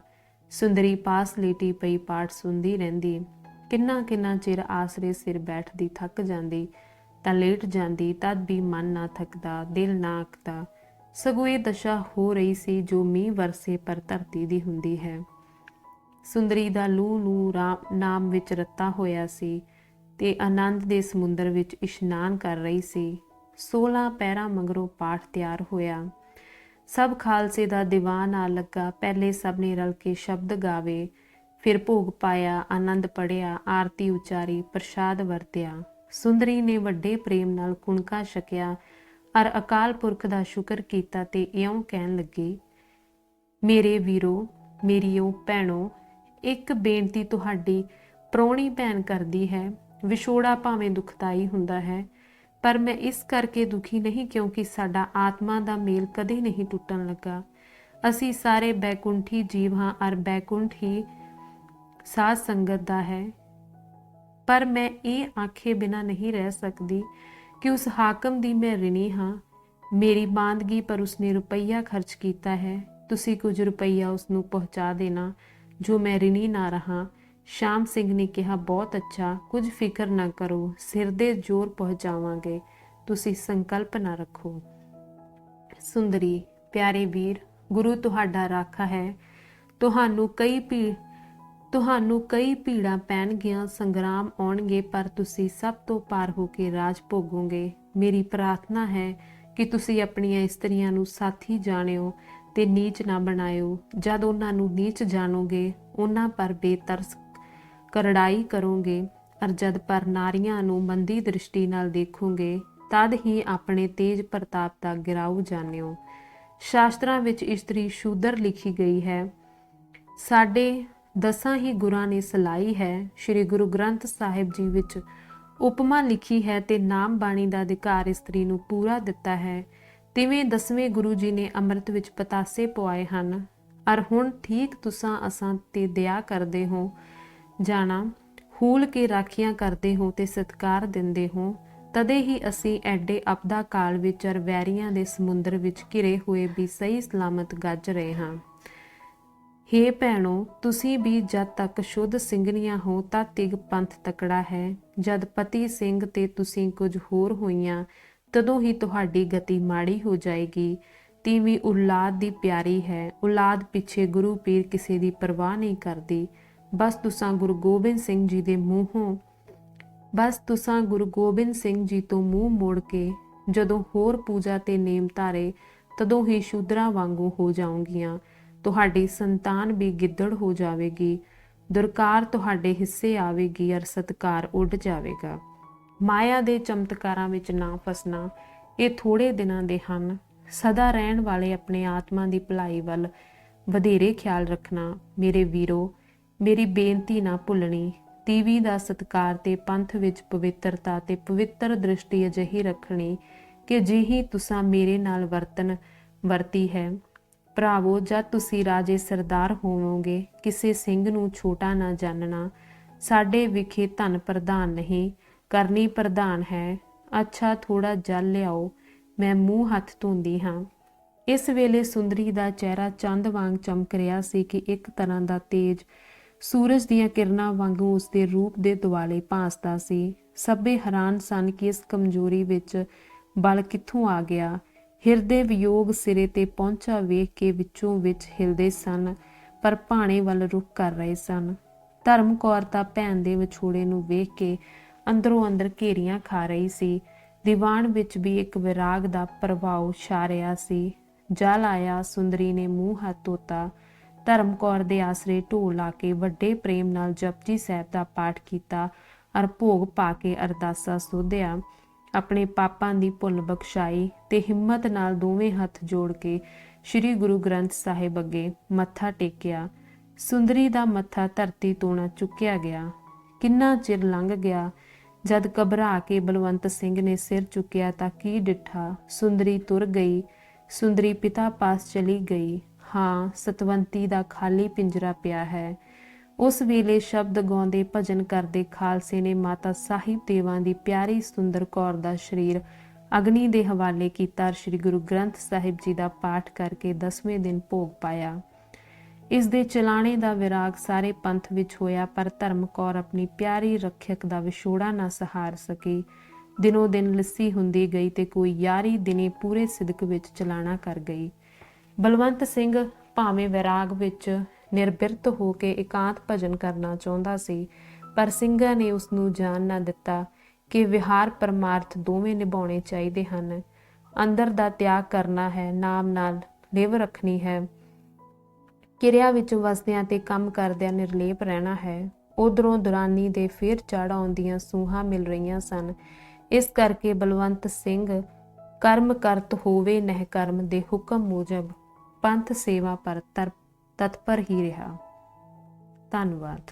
ਸੁੰਦਰੀ ਪਾਸ ਲੇਟੀ ਪਈ ਪਾਠ ਸੁਣਦੀ ਰਹਿੰਦੀ। ਕਿੰਨਾ ਚਿਰ ਆਸਰੇ ਸਿਰ ਬੈਠਦੀ, ਥੱਕ ਜਾਂਦੀ ਤਾਂ ਲੇਟ ਜਾਂਦੀ, ਤਦ ਵੀ ਮਨ ਨਾ ਥੱਕਦਾ, ਦਿਲ ਨਾ ਅੱਕਦਾ। ਸਗੋਂ ਇਹ ਦਸ਼ਾ ਹੋ ਰਹੀ ਸੀ ਜੋ ਮੀਂਹ ਵਰਸੇ ਪਰ ਧਰਤੀ ਦੀ ਹੁੰਦੀ ਹੈ। ਸੁੰਦਰੀ ਦਾ ਲੂੰ ਨੂੰ ਨਾਮ ਵਿੱਚ ਰੱਤਾ ਹੋਇਆ ਸੀ ਤੇ ਆਨੰਦ ਦੇ ਸਮੁੰਦਰ ਵਿੱਚ ਇਸ਼ਨਾਨ ਕਰ ਰਹੀ ਸੀ। 16 ਪਹਿਰਾਂ ਮਗਰੋਂ ਪਾਠ ਤਿਆਰ ਹੋਇਆ। ਸਭ ਖਾਲਸੇ ਦਾ ਦੀਵਾਨ ਆ ਲੱਗਾ। ਪਹਿਲੇ ਸਭ ਨੇ ਰਲ ਕੇ ਸ਼ਬਦ ਗਾਵੇ, ਫਿਰ ਭੋਗ ਪਾਇਆ, ਆਨੰਦ ਪੜਿਆ, ਆਰਤੀ ਉਚਾਰੀ, ਪ੍ਰਸ਼ਾਦ ਵਰਤਿਆ। ਸੁੰਦਰੀ ਨੇ ਵੱਡੇ ਪ੍ਰੇਮ ਨਾਲ ਕੁਣਕਾ ਛਕਿਆ ਅਰ ਅਕਾਲ ਪੁਰਖ ਦਾ ਸ਼ੁਕਰ ਕੀਤਾ ਤੇ ਇਉਂ ਕਹਿਣ ਲੱਗੀ, ਮੇਰੇ ਵੀਰੋ, ਮੇਰੀਓ ਭੈਣੋ, ਇੱਕ ਬੇਨਤੀ ਤੁਹਾਡੀ ਪ੍ਰਾਹੁਣੀ ਭੈਣ ਕਰਦੀ ਹੈ। ਵਿਛੋੜਾ ਭਾਵੇਂ ਦੁਖਦਾਈ ਹੁੰਦਾ ਹੈ, ਪਰ ਮੈਂ ਇਸ ਕਰਕੇ ਦੁਖੀ ਨਹੀਂ ਕਿਉਂਕਿ ਸਾਡਾ ਆਤਮਾ ਦਾ ਮੇਲ ਕਦੇ ਨਹੀਂ ਟੁੱਟਣ ਲੱਗਾ। ਅਸੀਂ ਸਾਰੇ ਬੈਕੁੰਠੀ ਜੀਵ ਹਾਂ ਅਰ ਬੈਕੁੰਠ ਹੀ ਸਾਧ ਸੰਗਤ ਦਾ ਹੈ। ਪਰ ਮੈਂ ਇਹ ਆਖੇ ਬਿਨਾਂ ਨਹੀਂ ਰਹਿ ਸਕਦੀ ਕਿ ਉਸ ਹਾਕਮ ਦੀ ਮੈਂ ਰਿਣੀ ਹਾਂ। ਮੇਰੀ ਬਾਂਦਗੀ ਪਰ ਉਸਨੇ ਰੁਪਈਆ ਖਰਚ ਕੀਤਾ ਹੈ। ਤੁਸੀਂ ਕੁਝ ਰੁਪਈਆ ਉਸਨੂੰ ਪਹੁੰਚਾ ਦੇਣਾ ਜੋ ਮੈਂ ਰਿਣੀ ਨਾ ਰਹਾ। ਸ਼ਾਮ ਸਿੰਘ ਨੇ ਕਿਹਾ, ਬਹੁਤ ਅੱਛਾ, ਕੁਝ ਫਿਕਰ ਨਾ ਕਰੋ, ਸਿਰ ਦੇ ਜ਼ੋਰ ਪਹੁੰਚਾਵਾਂਗੇ, ਤੁਸੀਂ ਸੰਕਲਪ ਨਾ ਰੱਖੋ। ਸੁੰਦਰੀ, ਪਿਆਰੇ ਵੀਰ, ਗੁਰੂ ਤੁਹਾਡਾ ਰਾਖਾ ਹੈ। ਤੁਹਾਨੂੰ ਕਈ ਭੀੜਾਂ ਪੈਣਗੀਆਂ, ਸੰਗਰਾਮ ਆਉਣਗੇ, ਪਰ ਤੁਸੀਂ ਸਭ ਤੋਂ ਪਾਰ ਹੋ ਕੇ ਰਾਜ ਭੋਗੋਗੇ। ਮੇਰੀ ਪ੍ਰਾਰਥਨਾ ਹੈ ਕਿ ਤੁਸੀਂ ਆਪਣੀਆਂ ਇਸਤਰੀਆਂ ਨੂੰ ਸਾਥੀ ਜਾਣਿਓ ਤੇ ਨੀਚ ਨਾ ਬਣਾਇਓ। ਜਦ ਉਹਨਾਂ ਨੂੰ ਨੀਚ ਜਾਣੋਗੇ, ਉਹਨਾਂ ਪਰ ਬੇਤਰਸ ਕਰੜਾਈ ਕਰੋਗੇ ਅਰ ਜਦ ਪਰ ਨਾਰੀਆਂ ਨੂੰ ਮੰਦੀ ਦ੍ਰਿਸ਼ਟੀ ਨਾਲ ਦੇਖੋਗੇ, ਤਦ ਹੀ ਆਪਣੇ ਤੇਜ ਪ੍ਰਤਾਪ ਦਾ ਗਿਰਾਊ ਜਾਣਿਓ। ਸ਼ਾਸਤਰਾਂ ਵਿੱਚ ਇਸਤਰੀ ਸ਼ੂਦਰ ਲਿਖੀ ਗਈ ਹੈ। ਸਾਡੇ 10 ਹੀ ਗੁਰਾਂ ਨੇ ਸਲਾਈ ਹੈ। ਸ੍ਰੀ ਗੁਰੂ ਗ੍ਰੰਥ ਸਾਹਿਬ ਜੀ ਵਿੱਚ ਉਪਮਾ ਲਿਖੀ ਹੈ ਤੇ ਨਾਮ ਬਾਣੀ ਦਾ ਅਧਿਕਾਰ ਇਸਤਰੀ ਨੂੰ ਪੂਰਾ ਦਿੱਤਾ ਹੈ। ਤਿਵੇਂ 10ਵੇਂ ਗੁਰੂ ਜੀ ਨੇ ਅੰਮ੍ਰਿਤ ਵਿੱਚ ਪਤਾਸੇ ਪਵਾਏ ਹਨ। ਅਰ ਹੁਣ ਠੀਕ ਤੁਸਾਂ ਅਸਾਂ ਤੇ ਦਇਆ ਕਰਦੇ ਹੋ, ਜਾਣਾ ਹੂਲ ਕੇ ਰਾਖੀਆਂ ਕਰਦੇ ਹੋ ਤੇ ਸਤਿਕਾਰ ਦਿੰਦੇ ਹੋ। ਤਦੇ ਹੀ ਅਸੀਂ ਐਡੇ ਅਪਦਾ ਕਾਲ ਵਿੱਚ ਅਰ ਵੈਰੀਆਂ ਦੇ ਸਮੁੰਦਰ ਵਿੱਚ ਘਿਰੇ ਹੋਏ ਵੀ ਸਹੀ ਸਲਾਮਤ ਗੱਜ ਰਹੇ ਹਾਂ। ਹੇ ਭੈਣੋ, ਤੁਸੀਂ ਵੀ ਜਦ ਤੱਕ ਸ਼ੁੱਧ ਸਿੰਘਣੀਆਂ ਹੋ ਤਦ ਤੀਕ ਪੰਥ ਤਕੜਾ ਹੈ। ਜਦ ਪਤੀ ਸਿੰਘ ਤੇ ਤੁਸੀਂ ਕੁਝ ਹੋਰ ਹੋਈਆਂ, ਤਦੋਂ ਹੀ ਤੁਹਾਡੀ ਗਤੀ ਮਾੜੀ ਹੋ ਜਾਏਗੀ। ਤੀਵੀਂ ਔਲਾਦ ਦੀ ਪਿਆਰੀ ਹੈ। ਔਲਾਦ ਪਿੱਛੇ ਗੁਰੂ ਪੀਰ ਕਿਸੇ ਦੀ ਪਰਵਾਹ ਨਹੀਂ ਕਰਦੀ। ਬਸ ਤੁਸਾਂ ਗੁਰੂ ਗੋਬਿੰਦ ਸਿੰਘ ਜੀ ਤੋਂ ਮੂੰਹ ਮੋੜ ਕੇ ਜਦੋਂ ਹੋਰ ਪੂਜਾ ਤੇ ਨੇਮ ਧਾਰੇ, ਤਦੋਂ ਹੀ ਸ਼ੂਦਰਾਂ ਵਾਂਗੂ ਹੋ ਜਾਓਗੀਆਂ। ਤੁਹਾਡੀ ਸੰਤਾਨ ਵੀ ਗਿੱਦੜ ਹੋ ਜਾਵੇਗੀ। ਦੁਰਕਾਰ ਤੁਹਾਡੇ ਹਿੱਸੇ ਆਵੇਗੀ ਅਰ ਸਤਕਾਰ ਉੱਡ ਜਾਵੇਗਾ। ਮਾਇਆ ਦੇ ਚਮਤਕਾਰਾਂ ਵਿੱਚ ਨਾ ਫਸਣਾ, ਇਹ ਥੋੜੇ ਦਿਨਾਂ ਦੇ ਹਨ। ਸਦਾ ਰਹਿਣ ਵਾਲੇ ਆਪਣੇ ਆਤਮਾ ਦੀ ਭਲਾਈ ਵੱਲ ਵਧੇਰੇ ਖਿਆਲ ਰੱਖਣਾ। ਮੇਰੇ ਵੀਰੋ, ਮੇਰੀ ਬੇਨਤੀ ਨਾ ਭੁੱਲਣੀ। ਤੀਵੀਂ ਦਾ ਸਤਿਕਾਰ ਤੇ ਪੰਥ ਵਿੱਚ ਪਵਿੱਤਰਤਾ ਤੇ ਪਵਿੱਤਰ ਦ੍ਰਿਸ਼ਟੀ ਅਜਿਹੀ ਰੱਖਣੀ ਕਿ ਜਿਹੀ ਤੁਸਾਂ ਮੇਰੇ ਨਾਲ ਵਰਤੀ ਹੈ। ਭਰਾਵੋ, ਜਦ ਤੁਸੀਂ ਰਾਜੇ ਸਰਦਾਰ ਹੋਵੋਗੇ, ਕਿਸੇ ਸਿੰਘ ਨੂੰ ਛੋਟਾ ਨਾ ਜਾਣਨਾ। ਸਾਡੇ ਵਿਖੇ ਧਨ ਪ੍ਰਧਾਨ ਨਹੀਂ, ਕਰਨੀ ਪ੍ਰਧਾਨ ਹੈ। ਅੱਛਾ, ਥੋੜਾ ਜਲ ਲਿਆਓ, ਮੈਂ ਮੂੰਹ ਹੱਥ ਧੋਂਦੀ ਹਾਂ। ਇਸ ਵੇਲੇ ਸੁੰਦਰੀ ਦਾ ਚਿਹਰਾ ਚੰਦ ਵਾਂਗ ਚਮਕ ਰਿਹਾ ਸੀ ਕਿ ਇੱਕ ਤਰ੍ਹਾਂ ਦਾ ਤੇਜ ਸੂਰਜ ਦੀਆਂ ਕਿਰਨਾਂ ਵਾਂਗੂ ਉਸਦੇ ਰੂਪ ਦੇ ਦੁਆਲੇ ਭਾਸਦਾ ਸੀ। ਸਭੇ ਹੈਰਾਨ ਸਨ ਕਿ ਇਸ ਕਮਜ਼ੋਰੀ ਵਿੱਚ ਬਲ ਕਿੱਥੋਂ ਆ ਗਿਆ। ਹਿਰਦੇ ਵਿਯੋਗ ਸਿਰੇ ਤੇ ਪਹੁੰਚਾ ਵੇਖ ਕੇ ਵਿੱਚੋਂ ਵਿੱਚ ਹਿਲਦੇ ਸਨ, ਪਰ ਭਾਣੇ ਵੱਲ ਰੁਖ ਕਰ ਰਹੇ ਸਨ। ਧਰਮ ਕੌਰ ਤਾਂ ਭੈਣ ਦੇ ਵਿਛੋੜੇ ਨੂੰ ਵੇਖ ਕੇ ਅੰਦਰੋਂ ਅੰਦਰ ਘੇਰੀਆਂ ਖਾ ਰਹੀ ਸੀ। ਦੀਵਾਨ ਵਿੱਚ ਵੀ ਇੱਕ ਵਿਰਾਗ ਦਾ ਪ੍ਰਭਾਵ ਛਾ ਰਿਹਾ ਸੀ। ਜਲ ਆਇਆ, ਸੁੰਦਰੀ ਨੇ ਮੂੰਹ ਹੱਥ ਧੋਤਾ। ਧਰਮ ਕੌਰ ਦੇ ਆਸਰੇ ਢੋਲ ਲਾ ਕੇ ਵੱਡੇ ਪ੍ਰੇਮ ਨਾਲ ਜਪਜੀ ਸਾਹਿਬ ਦਾ ਪਾਠ ਕੀਤਾ ਅਰ ਭੋਗ ਪਾ ਕੇ ਅਰਦਾਸਾ ਸੋਧਿਆ। ਆਪਣੇ ਪਾਪਾਂ ਦੀ ਭੁੱਲ ਬਖਸ਼ਾਈ ਤੇ ਹਿੰਮਤ ਨਾਲ ਦੋਵੇਂ ਹੱਥ ਜੋੜ ਕੇ ਸ੍ਰੀ ਗੁਰੂ ਗ੍ਰੰਥ ਸਾਹਿਬ ਅੱਗੇ ਮੱਥਾ ਟੇਕਿਆ। ਸੁੰਦਰੀ ਦਾ ਮੱਥਾ ਧਰਤੀ ਤੋਂ ਨਾ ਚੁੱਕਿਆ ਗਿਆ। ਕਿੰਨਾ ਚਿਰ ਲੰਘ ਗਿਆ। ਜਦ ਘਬਰਾ ਕੇ ਬਲਵੰਤ ਸਿੰਘ ਨੇ ਸਿਰ ਚੁੱਕਿਆ ਤਾਂ ਕੀ ਡਿੱਠਾ, ਸੁੰਦਰੀ ਤੁਰ ਗਈ। ਸੁੰਦਰੀ ਪਿਤਾ ਪਾਸ ਚਲੀ ਗਈ। ਹਾਂ, ਸਤਵੰਤੀ ਦਾ ਖਾਲੀ ਪਿੰਜਰਾ ਪਿਆ ਹੈ। ਉਸ ਵੇਲੇ ਸ਼ਬਦ ਗਾਉਂਦੇ ਭਜਨ ਕਰਦੇ ਖਾਲਸੇ ਨੇ ਮਾਤਾ ਸਾਹਿਬ ਦੇਵਾਂ ਦੀ ਪਿਆਰੀ ਸੁੰਦਰ ਕੌਰ ਦਾ ਸਰੀਰ ਅਗਨੀ ਦੇ ਹਵਾਲੇ ਕੀਤਾ। ਸ੍ਰੀ ਗੁਰੂ ਗ੍ਰੰਥ ਸਾਹਿਬ ਜੀ ਦਾ ਪਾਠ ਕਰਕੇ 10ਵੇਂ ਦਿਨ ਭੋਗ ਪਾਇਆ। ਇਸ ਦੇ ਚਲਾਣੇ ਦਾ ਵਿਰਾਗ ਸਾਰੇ ਪੰਥ ਵਿੱਚ ਹੋਇਆ, ਪਰ ਧਰਮ ਕੌਰ ਆਪਣੀ ਪਿਆਰੀ ਰੱਖਿਅਕ ਦਾ ਵਿਛੋੜਾ ਨਾ ਸਹਾਰ ਸਕੀ। ਦਿਨੋਂ ਦਿਨ ਲੱਸੀ ਹੁੰਦੀ ਗਈ ਤੇ ਕੋਈ ਯਾਰੀ ਦਿਨੇ ਪੂਰੇ ਸਿਦਕ ਵਿੱਚ ਚਲਾਣਾ ਕਰ ਗਈ। ਬਲਵੰਤ ਸਿੰਘ ਭਾਵੇਂ ਵਿਰਾਗ ਵਿੱਚ ਨਿਰਬਿਰਤ ਹੋ ਕੇ ਇਕਾਂਤ ਭਜਨ ਕਰਨਾ ਚਾਹੁੰਦਾ ਸੀ, ਪਰ ਸਿੰਘਾਂ ਨੇ ਉਸ ਨੂੰ ਜਾਣ ਨਾ ਦਿੱਤਾ ਕਿ ਵਿਹਾਰ ਪਰਮਾਰਥ ਦੋਵੇਂ ਨਿਭਾਉਣੇ ਚਾਹੀਦੇ ਹਨ। ਅੰਦਰ ਦਾ ਤਿਆਗ ਕਰਨਾ ਹੈ, ਨਾਮ ਨਾਲ ਲਿਵ ਰੱਖਣੀ ਹੈ, ਕਿਰਿਆ ਵਿੱਚ ਵਸਦਿਆਂ ਤੇ ਕੰਮ ਕਰਦਿਆਂ ਨਿਰਲੇਪ ਰਹਿਣਾ ਹੈ। ਉਧਰੋਂ ਦੁਰਾਨੀ ਦੇ ਫੇਰ ਚੜ੍ਹ ਆਉਂਦੀਆਂ ਸੂਹਾਂ ਮਿਲ ਰਹੀਆਂ ਸਨ। ਇਸ ਕਰਕੇ ਬਲਵੰਤ ਸਿੰਘ ਕਰਮ ਕਰਤ ਹੋਵੇ ਨਹਿ ਕਰਮ ਦੇ ਹੁਕਮ ਮੂਜਬ ਪੰਥ ਸੇਵਾ ਪਰ ਤਤਪਰ ਹੀ ਰਿਹਾ। ਧੰਨਵਾਦ।